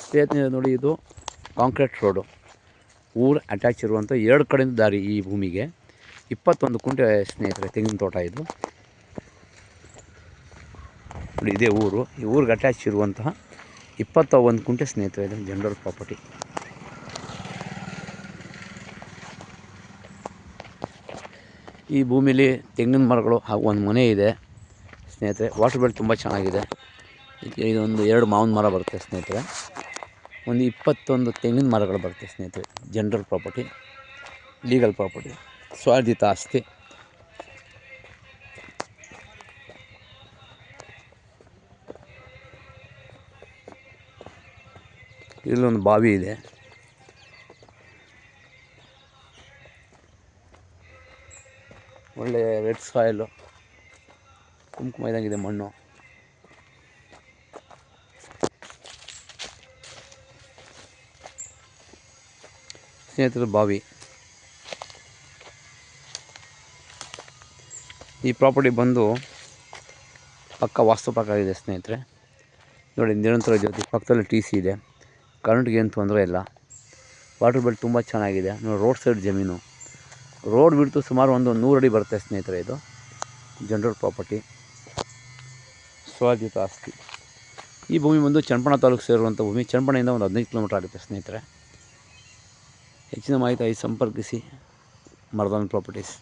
ಸ್ನೇಹಿತರೆ ನೋಡಿ, ಇದು ಕಾಂಕ್ರೀಟ್ ರೋಡು, ಊರು ಅಟ್ಯಾಚ್ ಇರುವಂಥ 2 ಕಡೆಯಿಂದ ದಾರಿ. ಈ ಭೂಮಿಗೆ 21 ಕುಂಟೆ ಸ್ನೇಹಿತರೆ ತೆಂಗಿನ ತೋಟ ಇದು. ನೋಡಿ, ಇದೇ ಊರು. ಈ ಊರಿಗೆ ಅಟ್ಯಾಚ್ ಇರುವಂತಹ 21 ಕುಂಟೆ ಸ್ನೇಹಿತರೆ ಇದು ಜನರಲ್ ಪ್ರಾಪರ್ಟಿ. ಈ ಭೂಮಿಲಿ ತೆಂಗಿನ ಮರಗಳು ಹಾಗೂ ಒಂದು ಮನೆ ಇದೆ ಸ್ನೇಹಿತರೆ. ವಾಟರ್ ಬೆಲ್ ತುಂಬ ಚೆನ್ನಾಗಿದೆ. ಇದೊಂದು 2 ಮಾವಿನ ಮರ ಬರುತ್ತೆ ಸ್ನೇಹಿತರೆ. ಒಂದು 21 ತೆಂಗಿನ ಮರಗಳು ಬರುತ್ತೆ ಸ್ನೇಹಿತರೆ. ಜನರಲ್ ಪ್ರಾಪರ್ಟಿ, ಲೀಗಲ್ ಪ್ರಾಪರ್ಟಿ, ಸ್ವಾಧೀತ ಆಸ್ತಿ. ಇಲ್ಲೊಂದು ಬಾವಿ ಇದೆ. ಒಳ್ಳೆ ರೆಡ್ ಸಾಯಿಲು, ಕುಂಕುಮ ಇದ್ದಂಗಿದೆ ಮಣ್ಣು. ಸ್ನೇಹಿತರೆ, ಬಾವಿ. ಈ ಪ್ರಾಪರ್ಟಿ ಬಂದು ಪಕ್ಕ ವಾಸ್ತು ಪ್ರಕಾರ ಇದೆ ಸ್ನೇಹಿತರೆ. ನೋಡಿ, ನಿರಂತರ ಜ್ಯೋತಿ, ಪಕ್ಕದಲ್ಲಿ TC ಇದೆ. ಕರೆಂಟ್ಗೆ ಏನು ತೊಂದರೆ ಇಲ್ಲ. ವಾಟರ್ ಬೆಲ್ ತುಂಬ ಚೆನ್ನಾಗಿದೆ. ನೋಡಿ, ರೋಡ್ ಸೈಡ್ ಜಮೀನು. ರೋಡ್ ಬಿಡ್ತು ಸುಮಾರು ಒಂದು 100 ಅಡಿ ಬರುತ್ತೆ ಸ್ನೇಹಿತರೆ. ಇದು ಜನರಲ್ ಪ್ರಾಪರ್ಟಿ, ಸ್ವಾಧೀತ ಆಸ್ತಿ. ಈ ಭೂಮಿ ಬಂದು ಚನ್ನಪಟ್ಟಣ ತಾಲೂಕು ಸೇರುವಂಥ ಭೂಮಿ. ಚನ್ನಪಟ್ಟಣದಿಂದ ಒಂದು 15 ಕಿಲೋಮೀಟರ್ ಆಗುತ್ತೆ ಸ್ನೇಹಿತರೆ. ಹೆಚ್ಚಿನ ಮಾಹಿತಿಗಾಗಿ ಸಂಪರ್ಕಿಸಿ ಮರದಾನ್ ಪ್ರಾಪರ್ಟೀಸ್.